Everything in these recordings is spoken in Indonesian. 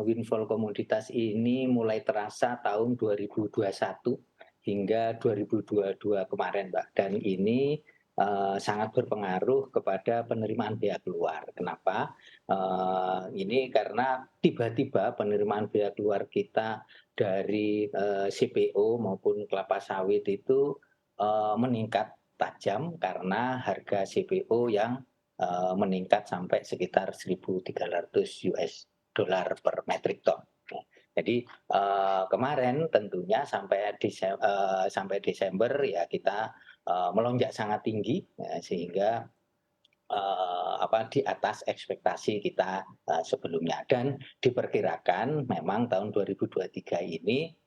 windfall komoditas ini mulai terasa tahun 2021 hingga 2022 kemarin, Mbak, dan ini, sangat berpengaruh kepada penerimaan pihak luar. Kenapa? Ini karena tiba-tiba penerimaan pihak luar kita dari, CPO maupun kelapa sawit itu, meningkat tajam karena harga CPO yang, meningkat sampai sekitar $1.300 per metrik ton. Nah, jadi, kemarin tentunya sampai Desember ya kita, melonjak sangat tinggi, sehingga, di atas ekspektasi kita, sebelumnya dan diperkirakan memang tahun 2023 ini,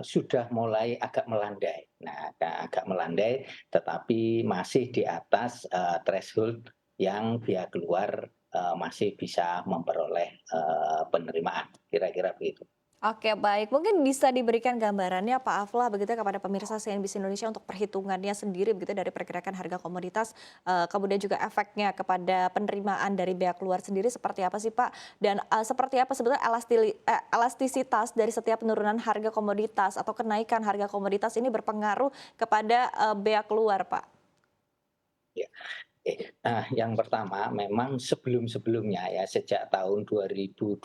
sudah mulai agak melandai. Nah, agak melandai tetapi masih di atas, threshold yang pihak luar, masih bisa memperoleh, penerimaan, kira-kira begitu. Oke, baik. Mungkin bisa diberikan gambarannya Pak Aflah begitu ya kepada pemirsa CNBC Indonesia untuk perhitungannya sendiri begitu dari pergerakan harga komoditas, kemudian juga efeknya kepada penerimaan dari pihak luar sendiri seperti apa sih Pak? Dan, seperti apa sebetulnya elastisitas dari setiap penurunan harga komoditas atau kenaikan harga komoditas ini berpengaruh kepada, pihak luar Pak? Ya. Nah, yang pertama memang sebelum-sebelumnya ya, sejak tahun 2020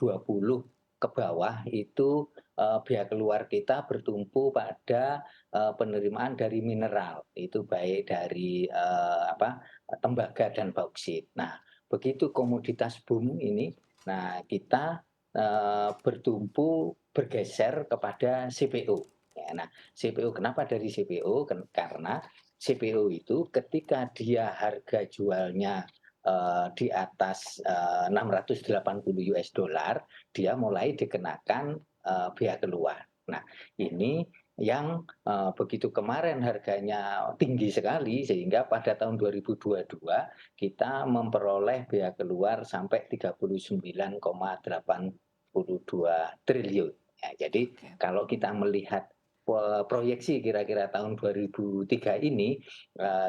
ke bawah itu, pihak keluar kita bertumpu pada, penerimaan dari mineral, itu baik dari, tembaga dan bauksit. Nah, begitu komoditas boom ini, nah kita, bertumpu bergeser kepada CPO. Ya, nah, CPO kenapa dari CPO? Karena CPO itu ketika dia harga jualnya, di atas, $680, dia mulai dikenakan, bea keluar. Nah, ini yang, begitu kemarin harganya tinggi sekali sehingga pada tahun 2022 kita memperoleh bea keluar sampai 39,82 triliun. Ya, jadi Oke. kalau kita melihat proyeksi kira-kira tahun 2003 ini,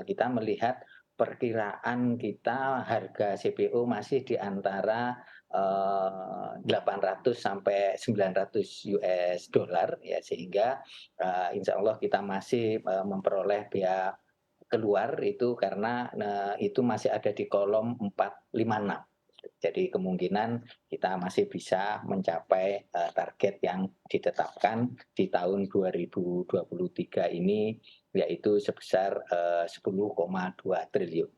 kita melihat perkiraan kita harga CPO masih di antara, 800 sampai $900 ya, sehingga, insya Allah kita masih, memperoleh bea keluar itu karena, itu masih ada di kolom 456. Jadi kemungkinan kita masih bisa mencapai, target yang ditetapkan di tahun 2023 ini, yaitu sebesar, 10,2 triliun.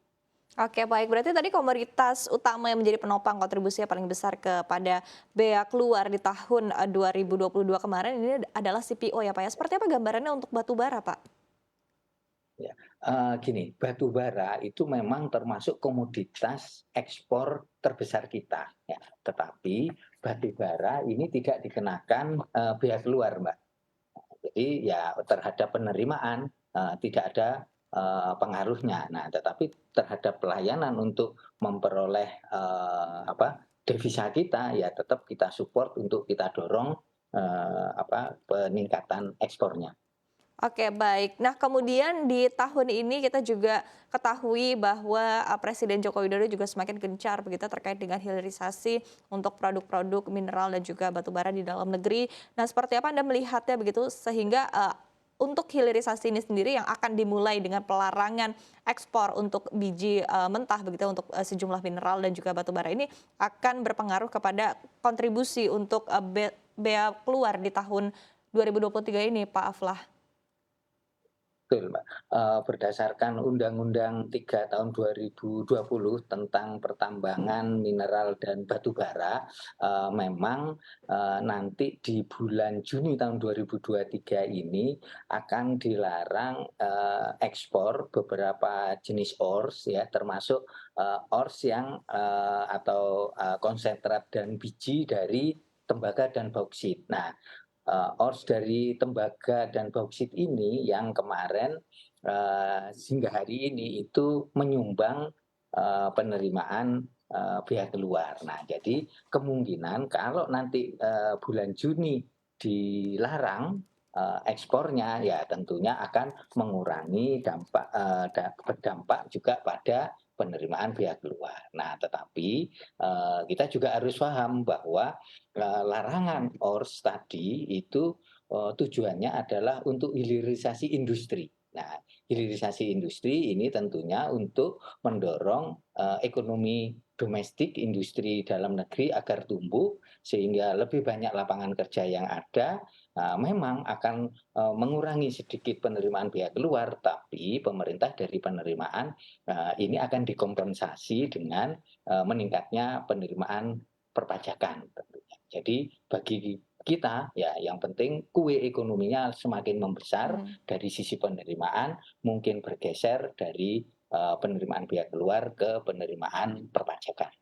Oke, baik. Berarti tadi komoditas utama yang menjadi penopang kontribusinya paling besar kepada bea keluar di tahun, 2022 kemarin ini adalah CPO ya, Pak, ya. Seperti apa gambarannya untuk batu bara, Pak? Ya, gini, batu bara itu memang termasuk komoditas ekspor terbesar kita, ya. Tetapi batu bara ini tidak dikenakan, bea keluar, Mbak. Jadi ya terhadap penerimaan, tidak ada, pengaruhnya. Nah, tetapi terhadap pelayanan untuk memperoleh, devisa kita, ya tetap kita support untuk kita dorong, peningkatan ekspornya. Oke, baik. Nah, kemudian di tahun ini kita juga ketahui bahwa, Presiden Joko Widodo juga semakin gencar begitu terkait dengan hilirisasi untuk produk-produk mineral dan juga batu bara di dalam negeri. Nah, seperti apa Anda melihatnya begitu sehingga, untuk hilirisasi ini sendiri yang akan dimulai dengan pelarangan ekspor untuk biji, mentah begitu untuk, sejumlah mineral dan juga batu bara ini akan berpengaruh kepada kontribusi untuk, bea keluar di tahun 2023 ini, Pak Aflah? Betul, Mbak. Berdasarkan Undang-Undang 3 tahun 2020 tentang pertambangan mineral dan batu bara, memang, nanti di bulan Juni tahun 2023 ini akan dilarang, ekspor beberapa jenis ores ya, termasuk, ores yang, konsentrat dan biji dari tembaga dan bauksit. Nah, ores dari tembaga dan bauksit ini yang kemarin, hingga hari ini itu menyumbang, penerimaan, pihak luar. Nah, jadi kemungkinan kalau nanti, bulan Juni dilarang, ekspornya, ya tentunya akan mengurangi dampak, berdampak juga pada penerimaan biaya keluar. Nah, tetapi kita juga harus paham bahwa larangan ORS tadi itu tujuannya adalah untuk hilirisasi industri. Nah, hilirisasi industri ini tentunya untuk mendorong ekonomi domestik, industri dalam negeri agar tumbuh sehingga lebih banyak lapangan kerja yang ada. Memang akan mengurangi sedikit penerimaan biaya keluar, tapi pemerintah dari penerimaan ini akan dikompensasi dengan meningkatnya penerimaan perpajakan tentunya. Jadi bagi kita ya yang penting kue ekonominya semakin membesar Mhm. dari sisi penerimaan, mungkin bergeser dari penerimaan biaya keluar ke penerimaan perpajakan.